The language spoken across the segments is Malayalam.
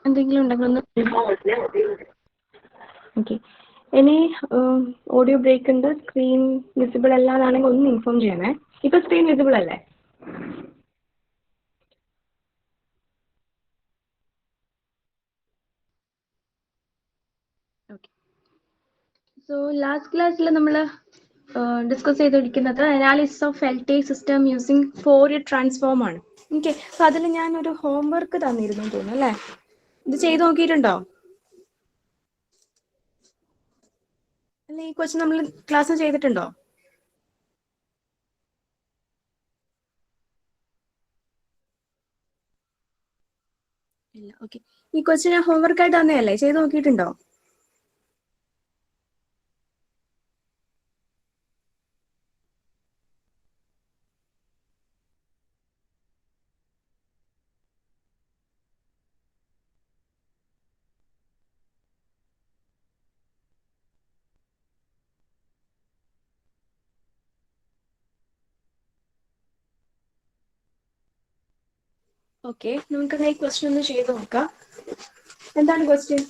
എന്തെങ്കിലും ഉണ്ടെങ്കിൽ ഒന്ന് ഓക്കെ. ഇനി ഓഡിയോ ബ്രേക്ക് ഉണ്ട്, സ്ക്രീൻ വിസിബിൾ അല്ലാതാണെങ്കിൽ ഒന്ന് ഇൻഫോം ചെയ്യണേ. ഇപ്പൊ സ്ക്രീൻ വിസിബിൾ അല്ലേ? ഓക്കെ. സോ ലാസ്റ്റ് ക്ലാസ്സിൽ നമ്മൾ ഡിസ്കസ് ചെയ്തിരിക്കുന്നത് analysis of LT system using Fourier transform ആണ്. ഓക്കെ. അപ്പൊ അതിൽ ഞാനൊരു ഹോംവർക്ക് തന്നിരുന്നു തോന്നുന്നു അല്ലേ? ഇത് ചെയ്ത് നോക്കിയിട്ടുണ്ടോ? അല്ല, ഈ ക്വസ്റ്റ്യൻ നമ്മൾ ക്ലാസ് ചെയ്തിട്ടുണ്ടോ? ഇല്ല. ഓക്കെ. ഈ ക്വസ്റ്റ്യൻ ഞാൻ ഹോംവർക്ക് ആയിട്ട് തന്നെയല്ലേ? ചെയ്ത് നോക്കിയിട്ടുണ്ടോ? ഓക്കെ, നമുക്ക് ഈ ക്വസ്റ്റ്യൻ ഒന്ന് ചെയ്ത് നോക്കാം. എന്താണ് question?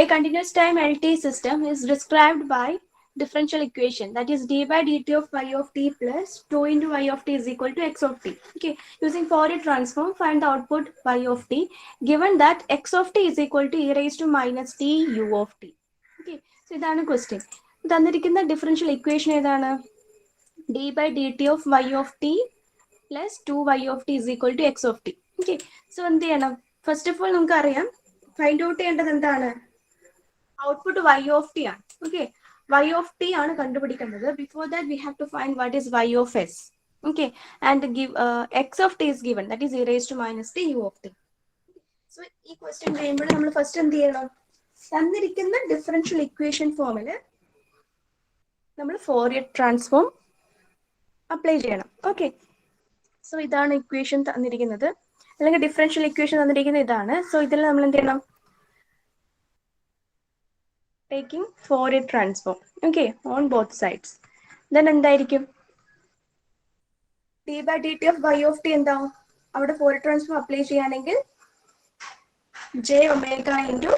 A continuous time L T system is described by differential equation, that is d by dt of y of t plus 2 into y of t is equal to x of t. Okay, using Fourier transform, find the output y of t given that x of t is equal to e raised to minus t u of t. Okay, so ഇതാണ് ക്വസ്റ്റ്യൻ. തന്നിരിക്കുന്ന ഡിഫറൻഷ്യൽ ഇക്വേഷൻ ഏതാണ്? d by dt of y of t plus 2y of t is equal to x of t. Okay, so എന്ത് ചെയ്യണം? ഫസ്റ്റ് ഓഫ് ഓൾ നമുക്ക് അറിയാം, ഫൈൻഡ് ഔട്ട് ചെയ്യേണ്ടത് എന്താണ്? ഔട്ട്പുട്ട് y of t ആണ്. ഓക്കെ, y of t ആണ് കണ്ടുപിടിക്കേണ്ടത്. Before that we have to find what is y of s. Okay, and give x of t is given, that is e raised to minus t u of t. So ഈ ക്വസ്റ്റ്യൻ ചെയ്യുമ്പോൾ നമ്മൾ ഫസ്റ്റ് എന്ത് ചെയ്യണം? തന്നിരിക്കുന്ന ഡിഫറൻഷ്യൽ ഇക്വേഷൻ ഫോമില് നമ്മൾ ഫോറിയർ ട്രാൻസ്ഫോം അപ്ലൈ ചെയ്യണം. ഓക്കെ, സോ ഇതാണ് ഇക്വേഷൻ തന്നിരിക്കുന്നത്, അല്ലെങ്കിൽ ഡിഫറൻഷ്യൽ ഇക്വേഷൻ തന്നിരിക്കുന്നത് ഇതാണ്. സോ ഇതിൽ നമ്മൾ എന്ത് ചെയ്യണം? Taking Fourier transform, okay, on both sides. Then എന്തായിരിക്കും? d by dt of y of t എന്താവും? അവിടെ Fourier transform അപ്ലൈ ചെയ്യുകയാണെങ്കിൽ j omega into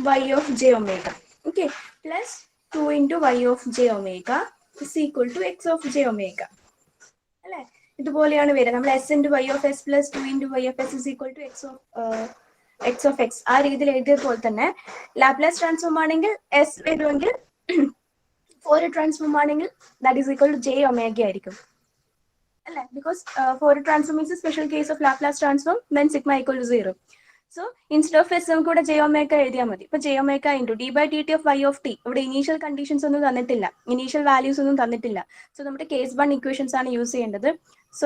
y of j omega, okay, plus 2 into y of j omega is equal to x of j omega. അല്ലേ? ഇതുപോലെയാണ് വരിക. നമ്മൾ s into y of s plus 2 into y of s is equal to x of x ആ രീതിയിൽ എഴുതിയതുപോലെ തന്നെ ലാപ്ലേസ് ട്രാൻസ്ഫോം ആണെങ്കിൽ s വരുമെങ്കിൽ ഫോറിയർ ട്രാൻസ്ഫോം ആണെങ്കിൽ that is equal to j omega ആയിരിക്കും അല്ലേ? Because Fourier transform is a special case of Laplace transform when sigma equal to 0. So instead of s നമുക്ക് ഇവിടെ j ഒമേഗ എഴുതിയാൽ മതി. ഇപ്പൊ j omega into d by dt of y of t. ഇവിടെ ഇനീഷ്യൽ കണ്ടീഷൻസ് ഒന്നും തന്നിട്ടില്ല, ഇനീഷ്യൽ വാല്യൂസ് ഒന്നും തന്നിട്ടില്ല. സോ നമ്മുടെ കേസ് 1 ഇക്വേഷൻസ് ആണ് യൂസ് ചെയ്യേണ്ടത്. So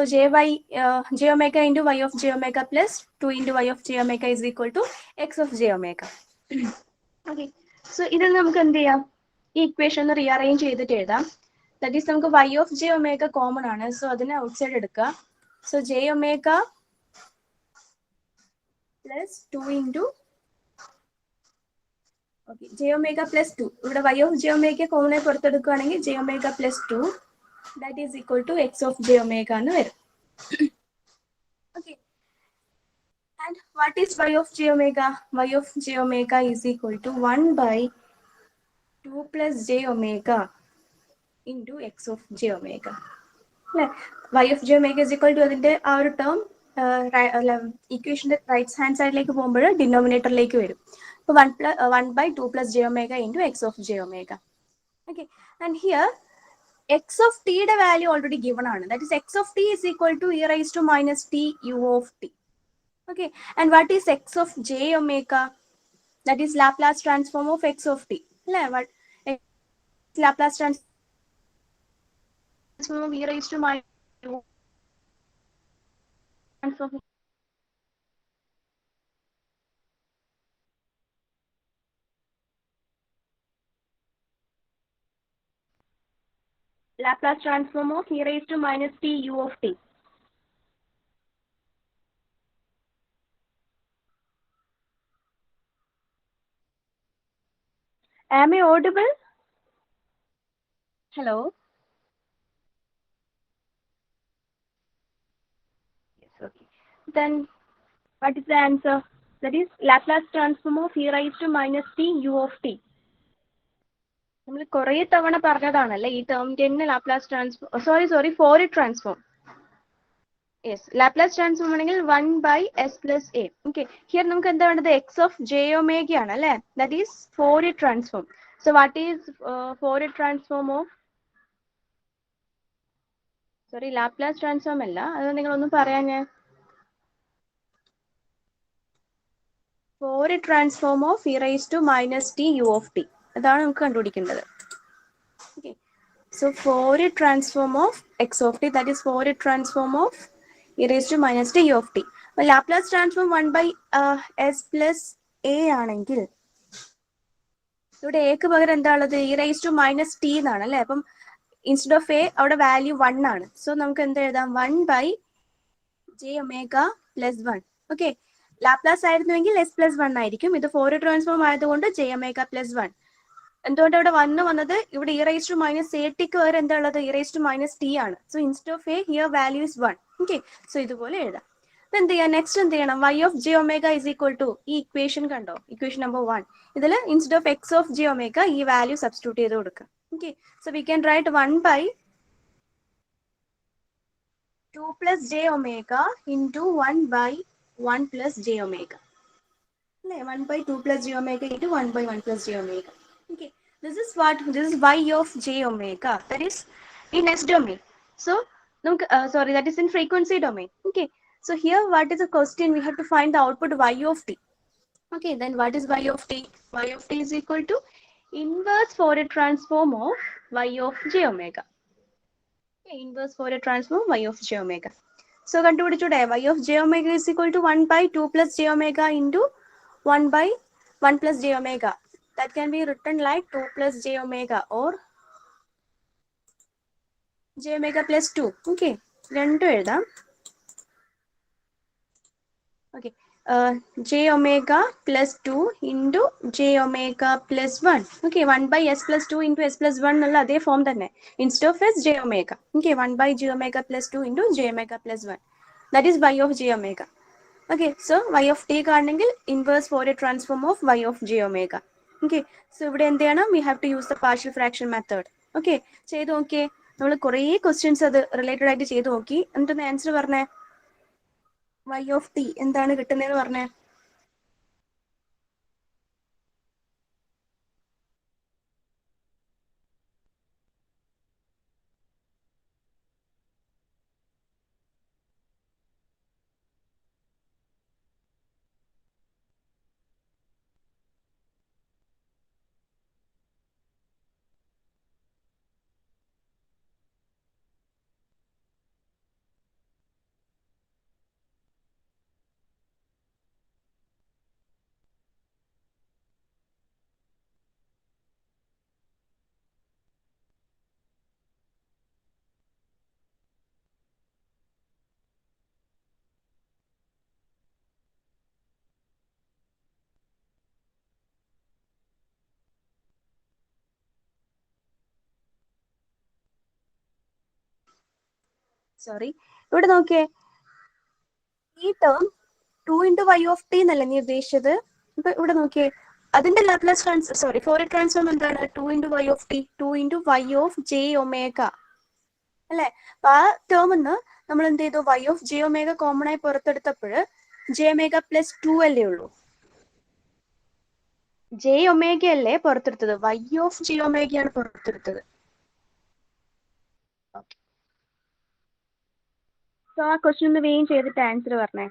j omega into y of j omega plus 2 into y of j omega is equal to x of j omega. Okay, so ഇതിൽ നമുക്ക് എന്ത് ചെയ്യാം? ഈ ഇക്വേഷൻ ഒന്ന് റീഅറേഞ്ച് ചെയ്തിട്ട് എഴുതാം. ദാറ്റ് ഈസ് നമുക്ക് y of j omega common ആണ്. സോ അതിനെ ഔട്ട്സൈഡ് എടുക്കുക. So j omega plus 2 into okay, j omega plus 2. ഇവിടെ y of j omega common ആയി പുറത്തെടുക്കുകയാണെങ്കിൽ j omega plus 2 that is equal to x of j omega എന്ന് വരും. Okay. And what is y of j omega? Y of j omega is equal to 1 by 2 plus j omega into x of j omega. Y of j omega is equal to അതിന്റെ ആ ഒരു ടേം ഇക്വേഷന്റെ റൈറ്റ് ഹാൻഡ് സൈഡിലേക്ക് പോകുമ്പോൾ ഡിനോമിനേറ്ററിലേക്ക് വരും. അപ്പോൾ 1 by 2 plus j omega into x of j omega. Okay, and here x of t യുടെ വാല്യൂ ഓൾറെഡി ഗിവൺ ആണ്. That is x of t is equal to e raised to minus t u of t. Okay, and what is x of j omega? That is Laplace transform of x of t. What Laplace transform of e raised to minus transform Laplace transform of e raised to minus t u of t. Am I audible? Hello? Yes, okay. Then what is the answer? That is Laplace transform of e raised to minus t u of t. നമ്മൾ കുറേ തവണ പറഞ്ഞതാണല്ലേ ഈ ടേമിന്റെ തന്നെ Laplace transform, sorry Fourier transform. Yes, Laplace transform ആണെങ്കിൽ 1/s plus a. Okay, here നമുക്ക് എന്താ വേണ്ടത്? എക്സ് ഓഫ് ജെ ഒമേഗ ആണ് അല്ലേ? That is Fourier transform. So what is Fourier transform of, sorry Laplace transform അല്ല, അത് നിങ്ങളൊന്നും പറയാഞ്ഞേ. Fourier transform of e raised to minus t u of t, അതാണ് നമുക്ക് കണ്ടുപിടിക്കേണ്ടത്. Okay, so Fourier transform of x of t, that is Fourier transform of e raised to minus t u of t. അപ്പോൾ Laplace transform 1/s plus a ആണെങ്കിൽ ഇവിടെ എക്ക് പകരം എന്താ ഉള്ളത്? e raised to minus t എന്നാണ് അല്ലേ? അപ്പം ഇൻസ്റ്റെഡ് ഓഫ് a അവിടെ വാല്യൂ 1 ആണ്. സോ നമുക്ക് എന്താ എഴുതാം? 1/j omega plus 1. Okay, Laplace ആയിരുന്നുവെങ്കിൽ s plus 1 ആയിരിക്കും. ഇത് ഫോറിയർ ട്രാൻസ്ഫോം ആയതുകൊണ്ട് j omega plus 1. എന്തുകൊണ്ട് ഇവിടെ 1 വന്നത്? ഇവിടെ e raised to minus a t ക്ക് വരെ എന്താ ഉള്ളത്? e raised to minus t ആണ്. So instead of a here value is 1. Okay, so ഇതുപോലെ എഴുതാം. അപ്പൊ എന്ത് ചെയ്യാം? നെക്സ്റ്റ് എന്ത് ചെയ്യണം? y of j omega is equal to, ഈ ഇക്വേഷൻ കണ്ടോ? Equation number 1. ഇതിൽ instead of x of j omega ഈ വാല്യൂ സബ്സ്റ്റിറ്റ്യൂട്ട് ചെയ്ത് കൊടുക്കാം. Okay, so we can right 1/2 plus j omega into 1/1 plus j omega. 1/2 plus j omega into 1/1 plus j omega. Okay, this is y of j omega, that is in s domain. So sorry, that is in frequency domain. Okay, so here what is the question? We have to find the output y of t. Okay, then what is y of t? Y of t is equal to inverse Fourier transform of y of j omega. Okay, inverse Fourier transform y of j omega. So കണ്ടുപിടിച്ചൂടെ? y of j omega is equal to 1/2 plus j omega into 1/1 plus j omega. That can be written like 2 plus j omega or j omega plus 2. Okay, രണ്ടും എഴുതാം. Okay, j omega plus 2 into j omega plus 1. Okay, 1/s plus 2 into s plus 1 എന്നുള്ള അതേ ഫോം തന്നെ. Instead of s, j omega. Okay, 1/j omega plus 2 into j omega plus 1. That is y of j omega. Okay, so y of t കാണണമെങ്കിൽ inverse Fourier transform of y of j omega. Okay, so ഇവിടെ എന്ത് ചെയ്യണം? We have to use the partial fraction method. Okay, ചെയ്ത് നോക്കിയേ. നമ്മൾ കുറേ ക്വസ്റ്റ്യൻസ് അത് റിലേറ്റഡ് ആയിട്ട് ചെയ്ത് നോക്കി. എന്നിട്ടൊന്ന് ആൻസർ പറഞ്ഞേ. y of t എന്താണ് കിട്ടുന്നതെന്ന് പറഞ്ഞേ. സോറി, ഇവിടെ നോക്കിയേ. ഈ term 2 into y of t എന്നല്ലേ നീ ഉദ്ദേശിച്ചത്? ഇപ്പൊ ഇവിടെ നോക്കിയേ, അതിന്റെ ലാപ്ലാസ് ഫോറിയർ ട്രാൻസ്ഫോം എന്താണ്? 2 into y of t, 2 into y of j omega അല്ലെ? അപ്പൊ ആ ടേമിന്ന് നമ്മൾ എന്ത് ചെയ്തു? y of j omega common ആയി പുറത്തെടുത്തപ്പോൾ j omega plus 2 അല്ലേ ഉള്ളൂ? j omega അല്ലേ പുറത്തെടുത്തത്? y of j omega ആണ് പുറത്തെടുത്തത്. സോ ആ ക്വസ്റ്റ്യൻ ഒന്ന് വേഗം ചെയ്തിട്ട് ആൻസർ പറഞ്ഞേ.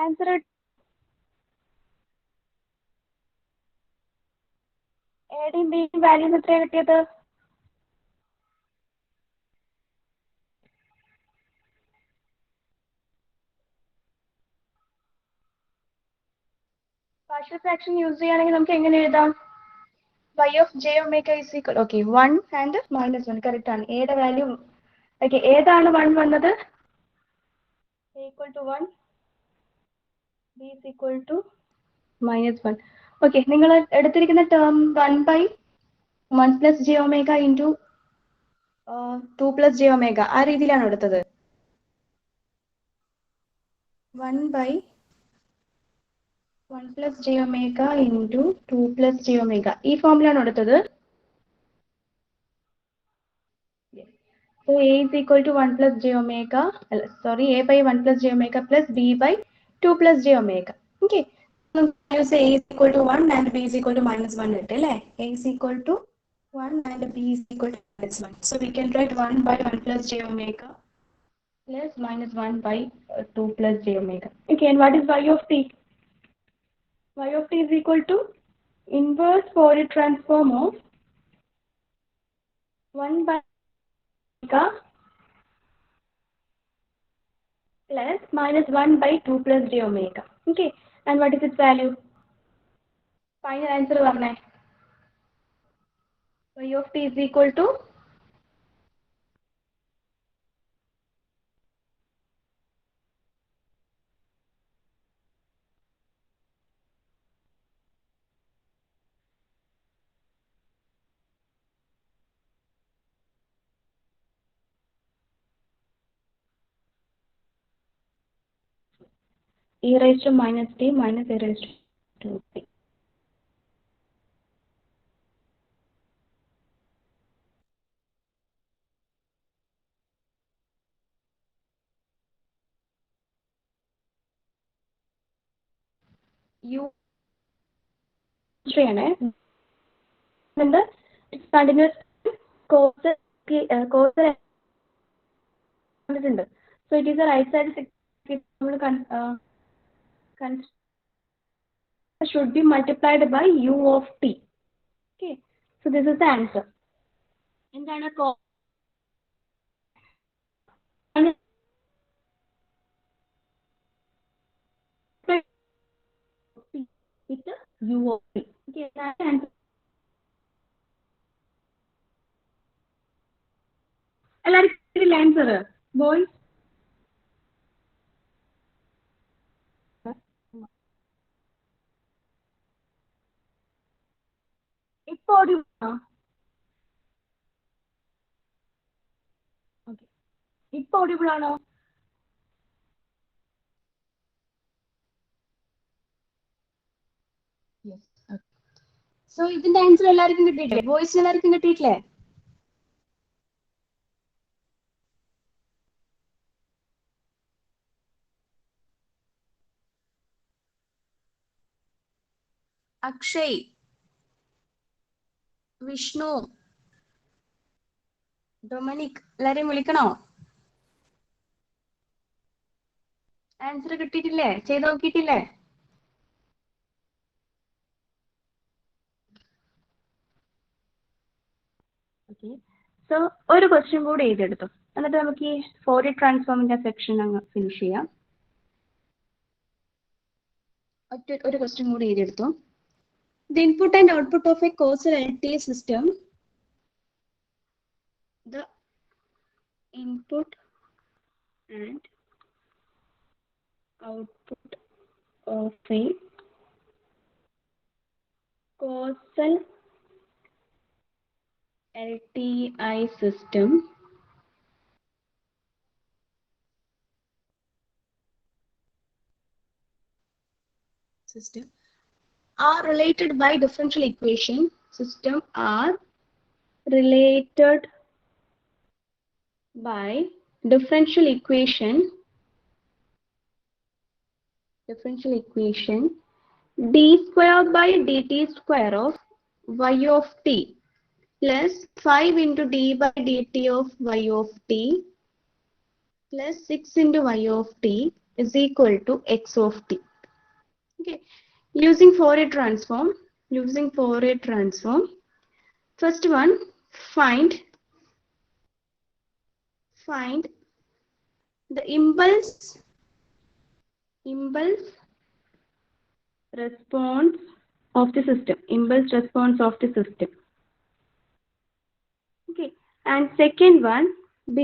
ആൻസർ എയുടെയും ബിയുടെയും വാല്യൂസ് എത്രയാണ് കിട്ടിയത്? പാർഷ്യൽ ഫ്രാക്ഷൻ യൂസ് ചെയ്യുകയാണെങ്കിൽ നമുക്ക് എങ്ങനെ എഴുതാം? y of j omega is equal, okay, 1 and minus 1, correct ആണ്. എയുടെ വാല്യൂ, ഓക്കെ, ഏതാണ് 1 വന്നത്? a equal to 1, b is equal to minus 1. Okay, നിങ്ങൾ എടുത്തിരിക്കുന്ന term 1 by 1 plus j omega into 2 plus j omega ആ രീതിയിലാണ് എടുത്തത്. 1 by 1 plus j omega into 2 plus j omega ഈ ഫോമിലാണ് എടുത്തത്. So a is equal to 1 plus j omega, sorry, a by 1 plus j omega plus b by 2 plus j omega. Okay. Say a is equal to 1 and b is equal to minus 1. A is equal to 1 and b is equal to minus 1. So we can write 1 by 1 plus j omega plus minus 1 by 2 plus j omega. Okay, and what is y of t? Y of t is equal to inverse Fourier transform of 1 by omega plus minus 1 by 2 plus j omega. Okay, and what is its value? Final answer varne. Y of t is equal to e raised to minus t minus a raised to t. U ആണ് കണ്ടിന്യൂസ് കോസ് കോസ് കണ്ടിട്ടുണ്ട്. So it is a right side should be multiplied by u of t. Okay, so this is the answer. എന്താണ് with u of t. Okay, that's the answer. എല്ലാവർക്കും ആൻസർ ബോയ്സ്? ഇപ്പൊ ഓഡിബിൾ ആണോ? സോ ഇതിന്റെ ആൻസർ എല്ലാവർക്കും കിട്ടിയിട്ടില്ലേ? ബോയ്സിന് എല്ലാവർക്കും കിട്ടിയിട്ടില്ലേ? അക്ഷയ്, വിഷ്ണു, ഡൊമിനിക്, എല്ലാരെയും വിളിക്കണോ? ആൻസർ കിട്ടിയിട്ടില്ലേ? ചെയ്ത് നോക്കിയിട്ടില്ലേ? ഓക്കെ, സോ ഒരു ക്വസ്റ്റ്യൻ കൂടി എഴുതിയെടുത്തു, എന്നിട്ട് നമുക്ക് ഈ ഫോറിയർ ട്രാൻസ്ഫോമിന്റെ സെക്ഷൻ അങ്ങ് ഫിനിഷ് ചെയ്യാം. ഒരു ക്വസ്റ്റ്യൻ കൂടി എഴുതിയെടുത്തു. The input and output of a causal LTI system. The input and output of a causal LTI system are related by differential equation. System are related by differential equation d square by dt square of y of t plus 5 into d by dt of y of t plus 6 into y of t is equal to x of t. Okay, using Fourier transform, first one, find the impulse response of the system. Okay, and second one, B,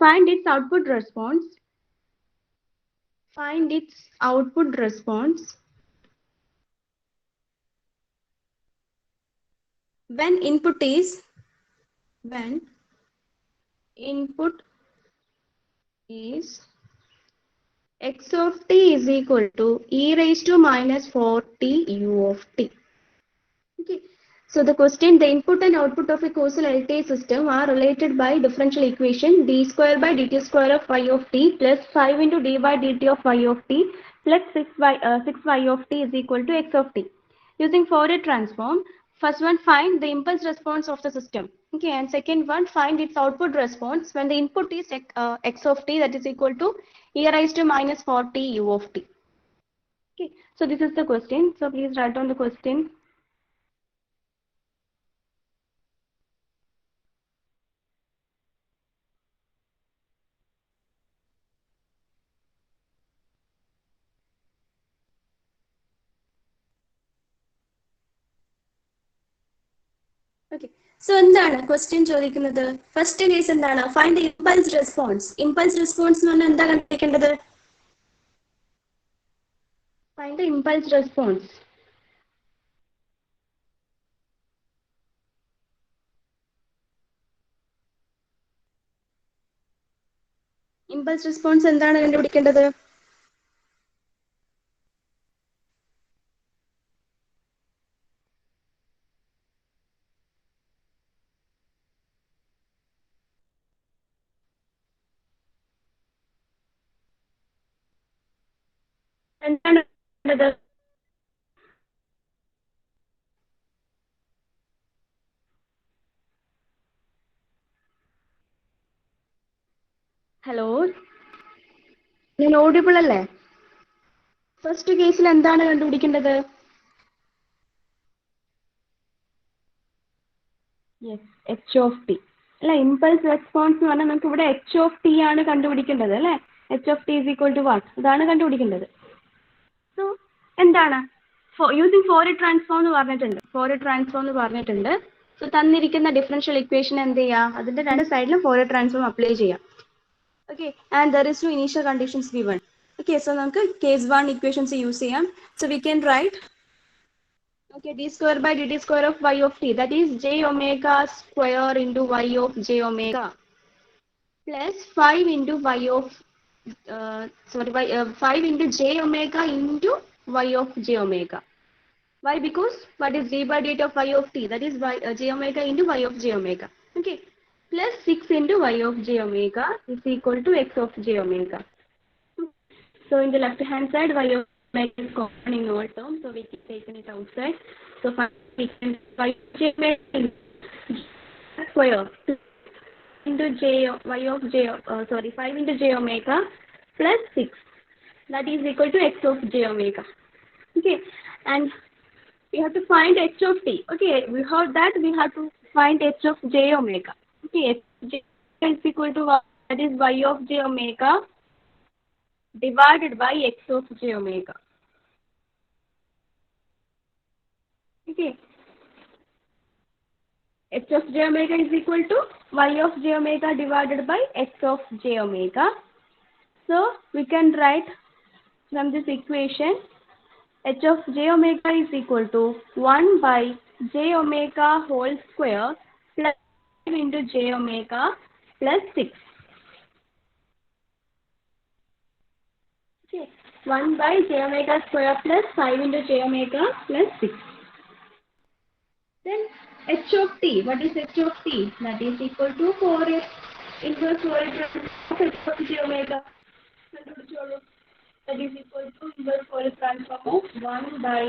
find its output response. When input is x of t is equal to e raised to minus 4t u of t. Okay. So the question, the input and output of a causal LTI system are related by differential equation d square by dt square of y of t plus 5 into d by dt of y of t plus 6y of t is equal to x of t. Using Fourier transform, first one, find the impulse response of the system. Okay, and second one, find its output response when the input is x of t, that is equal to e raised to minus 4t u of t. Okay, so this is the question. So please write down the question. Okay. So എന്താണ് ക്വസ്റ്റ്യൻ ചോദിക്കുന്നത്? ഫസ്റ്റ് കേസ് എന്താണ്? Find the impulse response. Impulse response എന്ന് പറഞ്ഞാൽ എന്താ കണ്ടുപിടിക്കേണ്ടത്? Find the impulse response. Impulse response എന്താണ് കണ്ടുപിടിക്കേണ്ടത്? എന്താണ് കണ്ടത്? ഹലോ, ഞാൻ ഓഡിബിൾ അല്ലേ? ഫസ്റ്റ് കേസിൽ എന്താണ് കണ്ടുപിടിക്കേണ്ടത്? യെസ്, എച്ച് ഓഫ് ടി അല്ല. ഇമ്പൾസ് റെസ്പോൺസ് എന്ന് പറഞ്ഞാൽ നമുക്ക് ഇവിടെ എച്ച് ഓഫ് ടി ആണ് കണ്ടുപിടിക്കേണ്ടത് അല്ലേ? H of t is equal to 1, ഇതാണ് കണ്ടുപിടിക്കേണ്ടത്. സോ എന്താണ് യൂസിങ് ഫോറിയർ ട്രാൻസ്ഫോം എന്ന് പറഞ്ഞിട്ടുണ്ട്. സോ തന്നിരിക്കുന്ന ഡിഫറൻഷ്യൽ ഇക്വേഷൻ എന്ത് ചെയ്യുക? അതിന്റെ രണ്ട് സൈഡിലും ഫോറിയർ ട്രാൻസ്ഫോം അപ്ലൈ ചെയ്യാം. Okay, and there is two initial conditions given. Okay, so നമുക്ക് കേസ് 1 ഇക്വേഷൻസ് യൂസ് ചെയ്യാം. So we can write d square by dt square of y of t, that is j omega square into y of j omega plus 5 into y of 5 into j omega into y of j omega. Why? Because what is d by dt of y of t? That is j omega into y of j omega. Okay. Plus 6 into y of j omega is equal to x of j omega. So in the left hand side, y of omega is common in all terms, so we can take it outside. So we can y of j omega square into 5 into j omega plus 6. That is equal to x of j omega. Okay. And we have to find h of t. Okay, we have to find h of j omega. Okay, h of j is equal to what? That is y of j omega divided by x of j omega. Okay, h of j omega is equal to y of j omega divided by x of j omega. So we can write from this equation h of j omega is equal to 1 by j omega whole square plus 5 into j omega plus 6. Okay, 1 by j omega square plus 5 into j omega plus 6. Then h of t, what is h of t? That is equal to 4 inverse Fourier transform of h of j omega. That is equal to inverse Fourier transform of 1 by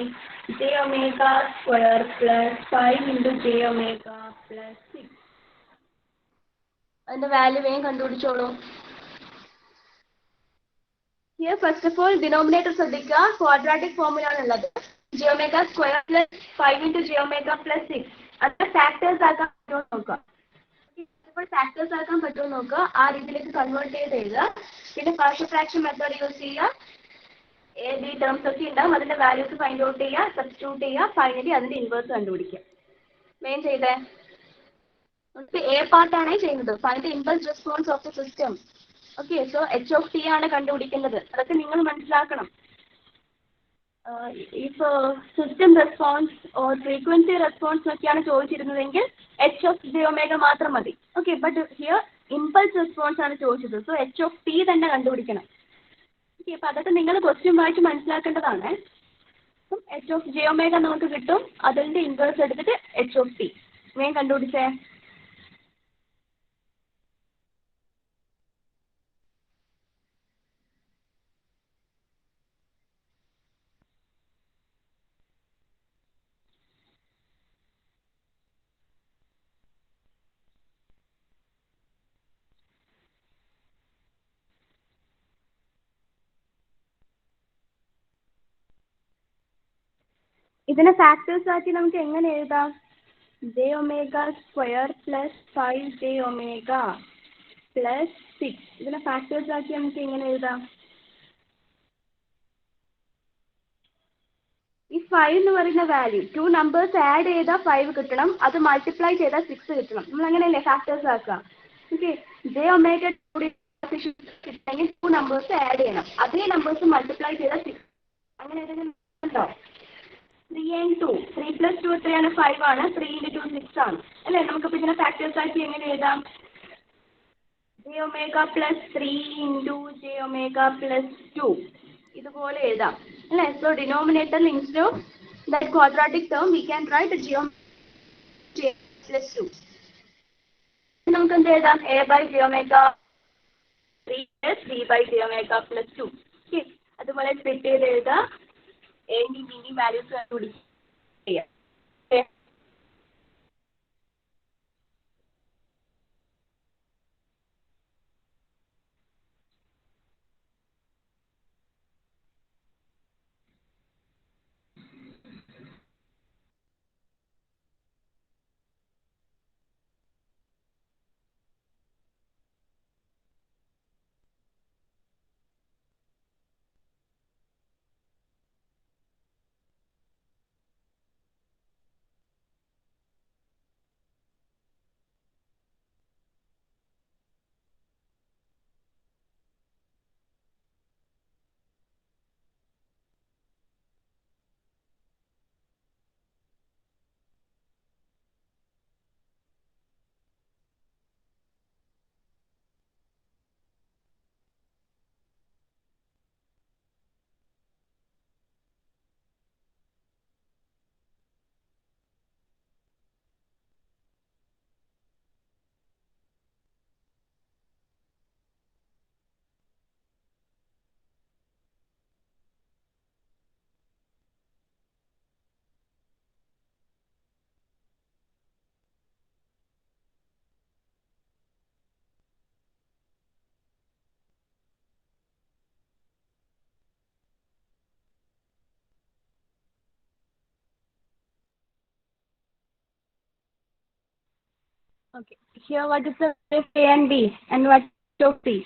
j omega square plus 5 into j omega plus 6. And the value വേഗം കണ്ടുപിടിച്ചോളൂ. Here, first of all, denominator ശ്രദ്ധിക്കുക quadratic formula ആണുള്ളത്. J omega square plus 5 into J omega plus 6. അത് ഫാക്ടേഴ്സ് ആക്കാൻ പറ്റുമോ നോക്കുക. ഇപ്പോൾ ഫാക്ടേഴ്സ് ആക്കാൻ പറ്റുമോ നോക്കുക. ആ രീതിയിലേക്ക് കൺവേർട്ട് ചെയ്ത് എഴുതുക. പിന്നെ പാർഷ്യൽ ഫ്രാക്ഷൻ മെത്തേഡ് യൂസ് ചെയ്യുക. എ ബി ടേംസ് ഒക്കെ ഉണ്ടാവും. അതിന്റെ വാല്യൂസ് ഫൈൻഡ് ഔട്ട് ചെയ്യുക, സബ്സ്റ്റിറ്റ്യൂട്ട് ചെയ്യുക, ഫൈനലി അതിന്റെ ഇൻവേഴ്സ് കണ്ടുപിടിക്കുക. മെയിൻ ചെയ്തേ. എ പാർട്ടാണ് ചെയ്യുന്നത്. Find the impulse response of the system. Okay, so h of t ആണ് കണ്ടുപിടിക്കുന്നത്. അതൊക്കെ നിങ്ങൾ മനസ്സിലാക്കണം. If system response or frequency response ഒക്കെയാണ് ചോദിച്ചിരുന്നതെങ്കിൽ h of j omega മാത്രം മതി. Okay, but here impulse response ആണ് ചോദിച്ചത്. സോ h of t തന്നെ കണ്ടുപിടിക്കണം. ഓക്കെ, അപ്പൊ അതൊക്കെ നിങ്ങൾ ക്വസ്റ്റ്യൻ വായിച്ച് മനസ്സിലാക്കേണ്ടതാണ്. h of j omega നമുക്ക് കിട്ടും. അതിന്റെ ഇൻവേഴ്സ് എടുത്തിട്ട് h of t വേഗം കണ്ടുപിടിച്ചേ. ഇതിനെ ഫാക്ടേഴ്സ് ആക്കി നമുക്ക് എങ്ങനെ എഴുതാം? j omega square plus 5j omega plus 6. ഇതിനെ ഫാക്ടേഴ്സ് ആക്കി നമുക്ക് എങ്ങനെ എഴുതാം? ഈ 5 എന്ന് പറയുന്ന വാല്യൂ 2 നമ്പേഴ്സ് ആഡ് ചെയ്താൽ 5 കിട്ടണം. അത് മൾട്ടിപ്ലൈ ചെയ്താൽ 6 കിട്ടണം. നമ്മൾ അങ്ങനെയല്ലേ ഫാക്ടേഴ്സ് ആക്കുക. ഓക്കെ, j omega കിട്ടണമെങ്കിൽ 2 നമ്പേഴ്സ് ആഡ് ചെയ്യണം. അതേ നമ്പേഴ്സ് മൾട്ടിപ്ലൈ ചെയ്താൽ 6. അങ്ങനെ ഏതെങ്കിലും ഉണ്ടോ? 3 and 2. 3 plus 2 എത്രയാണ്? 5 ആണ്. 3 into 2 6 ആണ് അല്ലേ? നമുക്കിപ്പോൾ ഇതിനെ ഫാക്ടേഴ്സ് ആക്കി എങ്ങനെ എഴുതാം? j omega plus 3 into j omega plus 2 ഇതുപോലെ എഴുതാം അല്ലേ? So denominator instead of that quadratic term V can right j omega plus 2. നമുക്ക് എന്ത് എഴുതാം? a by j omega 3 plus b by j omega plus 2. Okay, അതുപോലെ സ്പ്ലിറ്റ് ചെയ്ത് എഴുതാം. എൻ്റെയും ബിൻ്റെയും വാല്യൂസ് കണ്ടുപിടിക്കുക. Okay, here what is the A and B and what of P?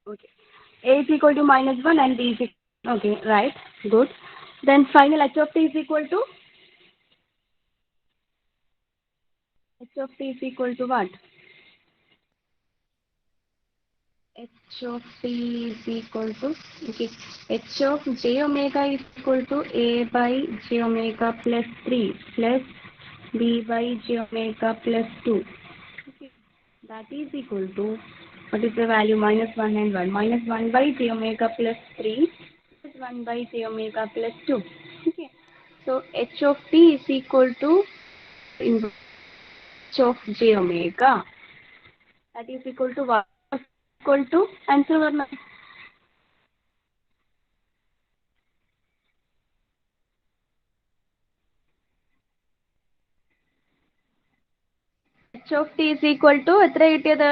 Okay, A is equal to -1 and B is equal. Okay, right, good. Then final h of t is equal to what? H of t is equal to, okay, h of j omega is equal to a by j omega plus 3 plus b by j omega plus 2. Okay, that is equal to, what is the value? -1 and 1. -1 by j omega plus 3 plus 1 by j omega plus 2. Okay, so h of t is equal to h of j omega. That is equal to what? Equal to answer varna. h of t is equal to എത്ര കിട്ടിയത്?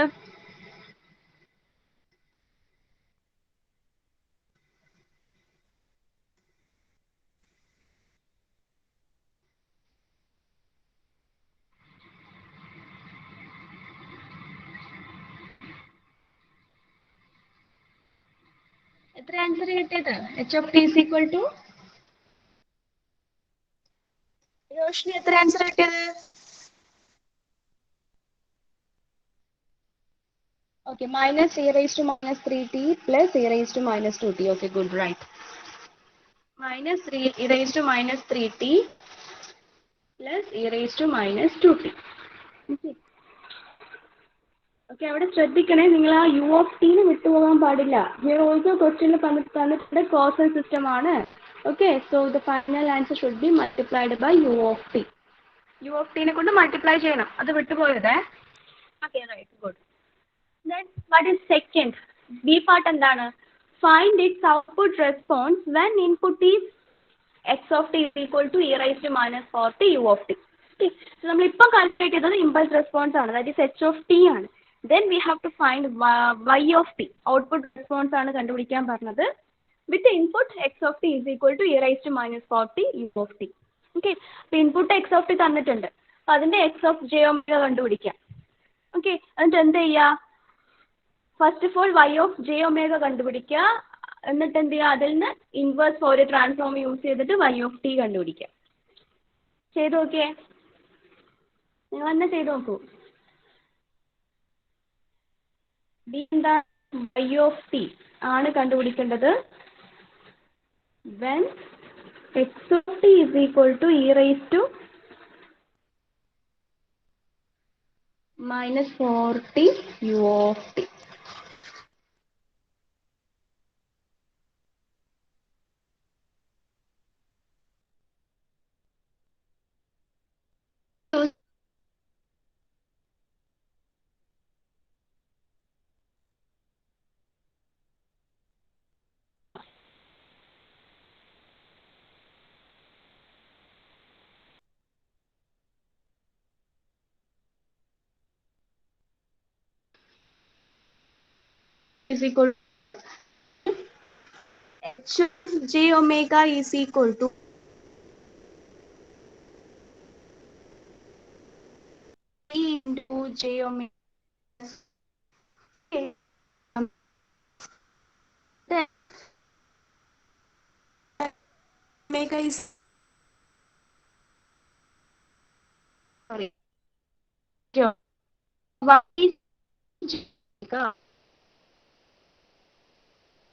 എത്ര ആൻസർ കിട്ടിയത്? h of t is equal to Roshni എത്ര ആൻസർ കിട്ടിയത്? Okay, minus e raised to minus 3t plus e raised to minus 2t. Okay, good, right. Minus e raised to minus 3t plus e raised to minus 2t. Okay. Okay, അവിടെ ശ്രദ്ധിക്കണേ, നിങ്ങൾ ആ യു ഓഫ് ടീന് വിട്ടുപോകാൻ പാടില്ല. ഹിയർ ഓൾസോ ക്വസ്റ്റ്യനിൽ തന്നിട്ടുള്ള കോസൽ സിസ്റ്റം ആണ്. Okay, so the final answer should be multiplied by U of T. U of ടീനെ കൊണ്ട് മൾട്ടിപ്ലൈ ചെയ്യണം, അത് വിട്ടുപോയതേ. Okay, right, good. Then what is second? B part എന്താണ്? Find its output response when input is x of t is equal to e raised to minus 4t u of t. Okay, so നമ്മൾ ഇപ്പോൾ കാൽക്കുലേറ്റ് ചെയ്തത് ഇമ്പൾസ് റെസ്പോൺസ് ആണ്, that is h of t ആണ്. Then we have to find y of t, output response ആണ് കണ്ടുപിടിക്കാൻ പറഞ്ഞത്. With the input x of t is equal to e raised to minus 4t u of t. Okay, അപ്പോൾ ഇൻപുട്ട് x of t തന്നിട്ടുണ്ട്, അപ്പോൾ അതിന്റെ x of j omega കണ്ടുപിടിക്കാം. ഓക്കെ, എന്നിട്ട് എന്ത് ചെയ്യുക? First of all y of j omega കണ്ടുപിടിക്കുക, എന്നിട്ട് എന്ത് ചെയ്യുക? അതിൽ നിന്ന് ഇൻവേഴ്സ് ഫോറിയർ ട്രാൻസ്ഫോം യൂസ് ചെയ്തിട്ട് y of t കണ്ടുപിടിക്കുക. ചെയ്ത് നോക്കിയേ, നിങ്ങൾ തന്നെ ചെയ്ത് നോക്കൂ. ബി എന്താ? y of t ആണ് കണ്ടുപിടിക്കേണ്ടത്. when x of t is equal to e raised to minus 4t u of t. Is equal to h of j omega is equal to into j omega. Then omega is sorry. Y is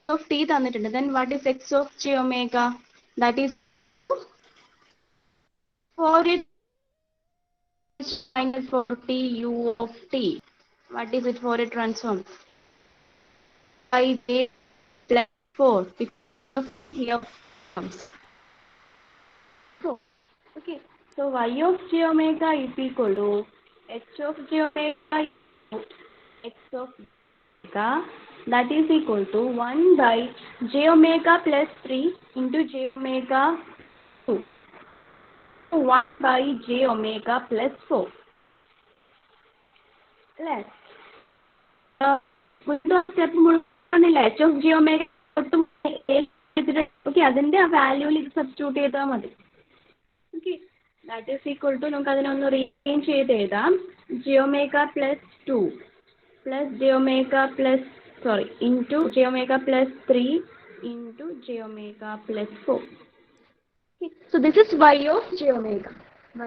of t തന്നിട്ടുണ്ട്. Then what is x of j omega? That is 4 minus 4t u of t. What is it for a transform? I j plus 4 because of here comes. So, okay. So y of j omega is equal to h of j omega x of omega, that is equal to 1 by j omega plus 3 into j omega 2. So 1 by j omega plus 4. Let's step h of j omega okay, അതിന്റെ ആ വാല്യൂവിൽ ഇത് സബ്സ്റ്റിറ്റ്യൂട്ട് ചെയ്താൽ മതി. Okay, that is equal to നമുക്ക് അതിനൊന്ന് റീഅറേഞ്ച് ചെയ്ത് എഴുതാം. j omega plus 2 plus j omega plus sorry into j omega plus 3 into j omega plus 4. Okay, so this is y of j omega.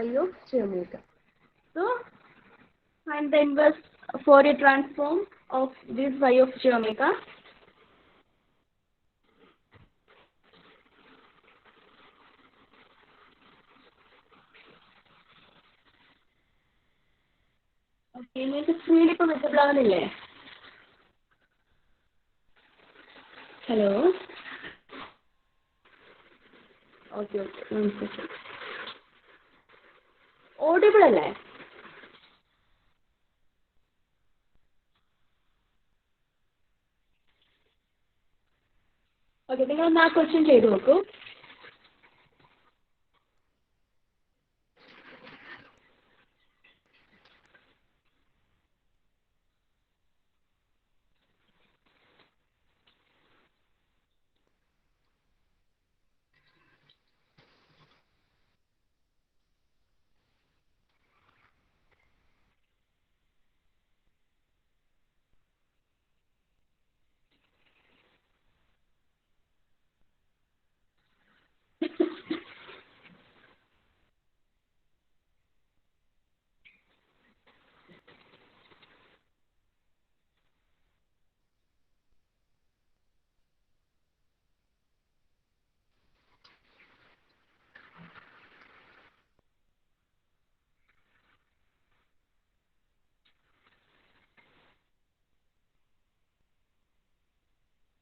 Y of j omega. So find the inverse Fourier transform of this y of j omega. Okay, നിങ്ങൾക്ക് സ്ക്രീനിൽ ഇപ്പോൾ വിസിബിൾ ആവുന്നില്ലേ? ഹലോ, ഓക്കെ ഓക്കെ, ഓഡിബിൾ അല്ലേ? ഓക്കെ, നിങ്ങൾ ആ ക്വസ്റ്റ്യൻ ചെയ്ത് നോക്കൂ.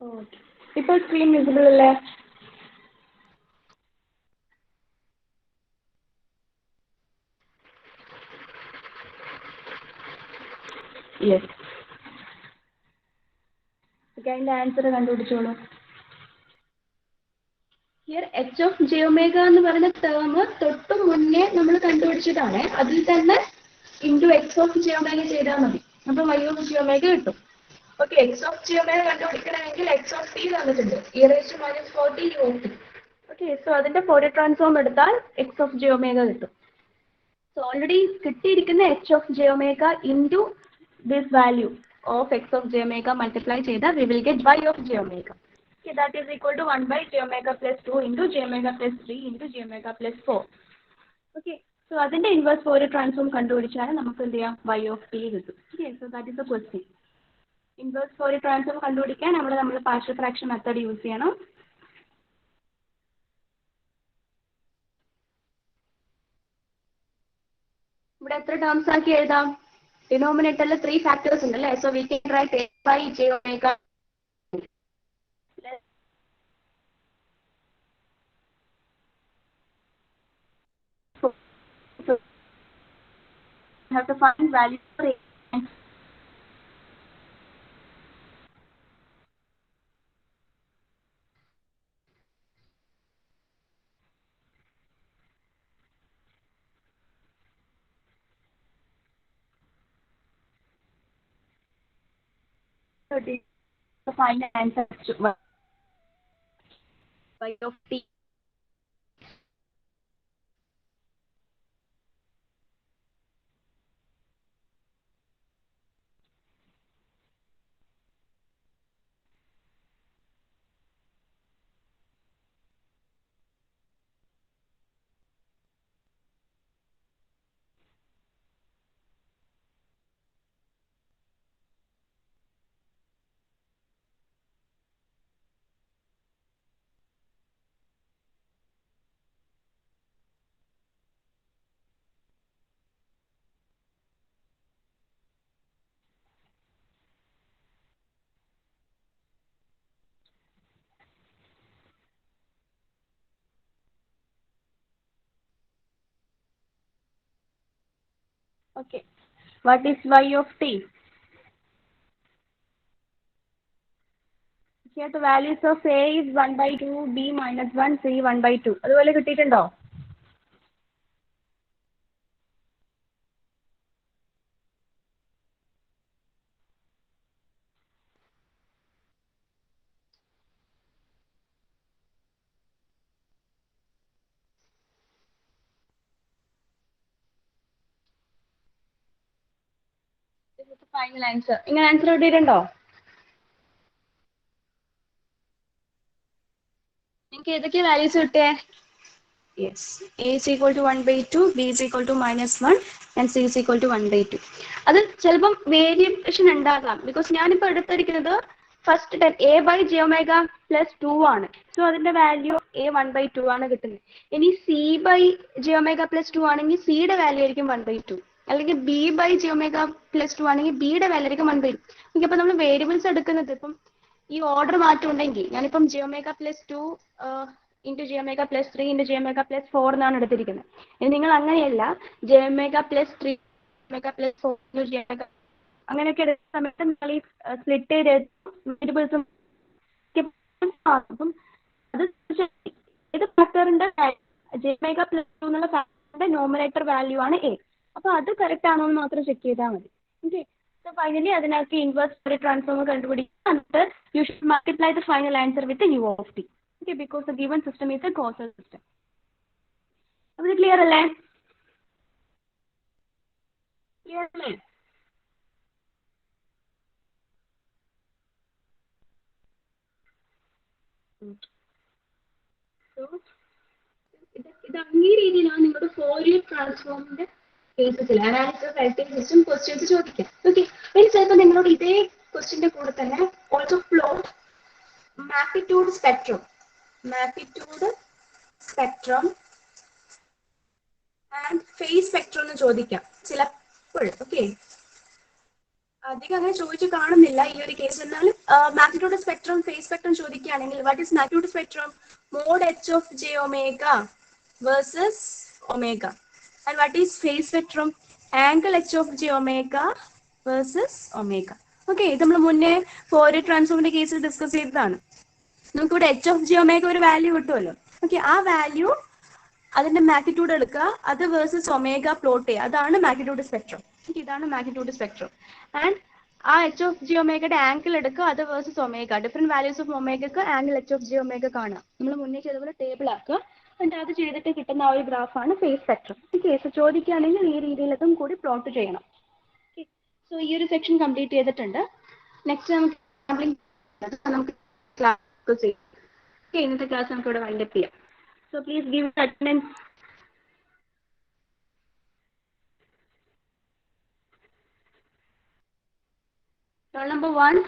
ഓക്കെ, ഇപ്പോൾ സ്ക്രീൻ വിസിബിൾ അല്ലേ? യെസ്. അതിന്റെ ആൻസർ കണ്ടുപിടിച്ചോളൂ. Here H of J omega എന്ന് പറയുന്ന ടേം തൊട്ട് മുന്നേ നമ്മൾ കണ്ടുപിടിച്ചതാണ്. അതിൽ തന്നെ into X of J omega ചെയ്താൽ മതി. അപ്പോൾ വൈ ഓഫ് ജെ ഒമേഗ കിട്ടും. Okay, X of J omega കണ്ടുപിടിക്കണമെങ്കിൽ എക്സ് ഓഫ് ടി തന്നിട്ടുണ്ട്, e⁻⁴ u of T. Okay, so അതിന്റെ ഫോറിയർ ട്രാൻസ്ഫോം എടുത്താൽ എക്സ് ഓഫ് ജെ ഒമേഗ കിട്ടും. സോ ഓൾറെഡി കിട്ടിയിരിക്കുന്ന H of J omega into this value of X of J omega multiply ചെയ്താൽ we will get Y of J omega. Okay, that is equal to 1 by j omega plus 2 into j omega plus 3 into j omega plus 4. Okay, so അതിന്റെ ഇൻവേഴ്സ് ഫോറിയർ ട്രാൻസ്ഫോം കണ്ടുപിടിച്ചാൽ നമുക്ക് എന്ത് ചെയ്യാം, y of t കിട്ടും. Okay, so that is the question. Inverse Fourier transform കണ്ടുപിടിക്കാൻ നമ്മൾ പാർഷ്യൽ ഫ്രാക്ഷൻ മെത്തേഡ് യൂസ് ചെയ്യണം. ഇവിടെ എത്ര ടേംസ് ആക്കി എഴുതാം? ഡിനോമിനേറ്ററിൽ 3 ഫാക്ടേഴ്സ് ഉണ്ട് അല്ലേ? So we can right a by j omega. So we have to find value for a. So this is the final answer to y of t. Okay, what is y of t? Here the values of a is 1 by 2, b minus 1, c 1 by 2. അതുപോലെ കിട്ടിയിട്ടുണ്ടോ? Final answer. ഇങ്ങനെ ആൻസർ കിട്ടിയിട്ടുണ്ടോ? നിങ്ങൾക്ക് ഏതൊക്കെ വാല്യൂസ് കിട്ടിയേ? Yes, a is equal to 1 by 2, b is equal to -1 and c is equal to 1 by 2. അത് ചിലപ്പം വേരിയേഷൻ ഉണ്ടാകാം, ബിക്കോസ് ഞാനിപ്പോൾ എടുത്തിരിക്കുന്നത് first time a by j omega plus 2 ആണ്. സോ അതിന്റെ വാല്യൂ a 1 by 2 ആണ് കിട്ടുന്നത്. ഇനി c by j omega plus 2 ആണെങ്കിൽ സിയുടെ വാല്യൂ ആയിരിക്കും 1 by 2, അല്ലെങ്കിൽ b by j omega plus 2 ആണെങ്കിൽ ബിയുടെ വാല്യൂ ആയിരിക്കും 1 by 2. ഓക്കെ, അപ്പോൾ നമ്മൾ വേരിയബിൾസ് എടുക്കുന്നത് ഇപ്പം ഈ ഓർഡർ മാറ്റം ഉണ്ടെങ്കിൽ ഞാനിപ്പം j omega plus 2 into j omega plus 3 into j omega plus 4 എന്നാണ് എടുത്തിരിക്കുന്നത്. ഇനി നിങ്ങൾ അങ്ങനെയല്ല, j omega plus 3 omega plus 4 into j omega അങ്ങനെയൊക്കെ എടുക്കുന്ന സമയത്ത് നിങ്ങൾ ഈ സ്പ്ലിറ്റ് ചെയ്ത് വേരിയബിൾസും അപ്പം അത് ഇത് ഫാക്ടറിന്റെ j omega plus 2 എന്നുള്ള ഫാക്ടറിന്റെ നോമിനേറ്റർ വാല്യൂ ആണ് a. അപ്പൊ അത് കറക്റ്റ് ആണോ എന്ന് മാത്രം ചെക്ക് ചെയ്താൽ മതി. ഓക്കെ, സോ ഫൈനലി അതിനകത്ത് ഇൻവേഴ്സ് ഫോറിയർ ട്രാൻസ്ഫോം കണ്ടുപിടിക്കുക. എന്നിട്ട് you should multiply the final answer with u of t. Okay, because the given system is a causal system. Is it clear അല്ലേ? Clear അല്ലേ? So ഇത് ഈ രീതിയിലാണ് നിങ്ങളുടെ ഫോറിയർ ട്രാൻസ്ഫോമിന്റെ കേസസിൽ അനാലിസിസ് റൈറ്റിംഗ് സിസ്റ്റം ക്വസ്റ്റ്യൻസ് ചോദിക്കാം. ഓക്കെ, ഇനി ചിലപ്പോൾ നിങ്ങളോട് ഇതേ ക്വസ്റ്റ്യന്റെ കൂടെ തന്നെ also plot magnitude spectrum and phase spectrum എന്ന് ചോദിക്കാം ചിലപ്പോൾ. ഓക്കെ, അധികം അങ്ങനെ ചോദിച്ചു കാണുന്നില്ല ഈ ഒരു കേസ്. എന്നാലും മാഗ്നിറ്റ്യൂഡ് സ്പെക്ട്രം ഫേസ് സ്പെക്ട്രം ചോദിക്കുകയാണെങ്കിൽ what is magnitude spectrum? Mod H of J omega versus omega. And what is phase spectrum? Angle H of J omega versus omega. Okay, ഇത് നമ്മൾ മുന്നേ ഫോറിയർ ട്രാൻസ്ഫോമിന്റെ കേസിൽ ഡിസ്കസ് ചെയ്തതാണ്. നമുക്കിവിടെ എച്ച് ഓഫ് ജി ഒമേഗ ഒരു വാല്യൂ കിട്ടുമല്ലോ. ഓക്കെ, ആ വാല്യൂ അതിന്റെ മാഗ്നിറ്റ്യൂഡ് എടുക്കുക, അത് വേഴ്സസ് ഒമേഗ പ്ലോട്ട് ചെയ്യുക. അതാണ് മാഗ്നിറ്റ്യൂഡ് സ്പെക്ട്രം. ഇതാണ് മാഗ്നിറ്റ്യൂഡ് സ്പെക്ട്രം. ആൻഡ് ആ എച്ച് ഓഫ് ജി ഒമേഗയുടെ ആംഗിൾ എടുക്കുക, അത് versus omega. Different values of ഒമേഗക്ക് angle H of G omega കാണാം. നമ്മൾ മുന്നേ ചെയ്തപോലെ ടേബിൾ ആക്കുക. എന്നിട്ട് അത് ചെയ്തിട്ട് കിട്ടുന്ന ആ ഒരു ഗ്രാഫാണ് ഫേസ് സ്പെക്ട്രം. ഈ കേസ് ചോദിക്കുകയാണെങ്കിൽ ഈ രീതിയിലതും കൂടി പ്ലോട്ട് ചെയ്യണം. സോ ഈ ഒരു സെക്ഷൻ കംപ്ലീറ്റ് ചെയ്തിട്ടുണ്ട്. നെക്സ്റ്റ് നമുക്ക് ക്ലാസ് ചെയ്യാം. ഇന്നത്തെ ക്ലാസ് നമുക്ക് ഇവിടെ വൈൻഡപ്പ് ചെയ്യാം. So please give attendance. Roll number 1.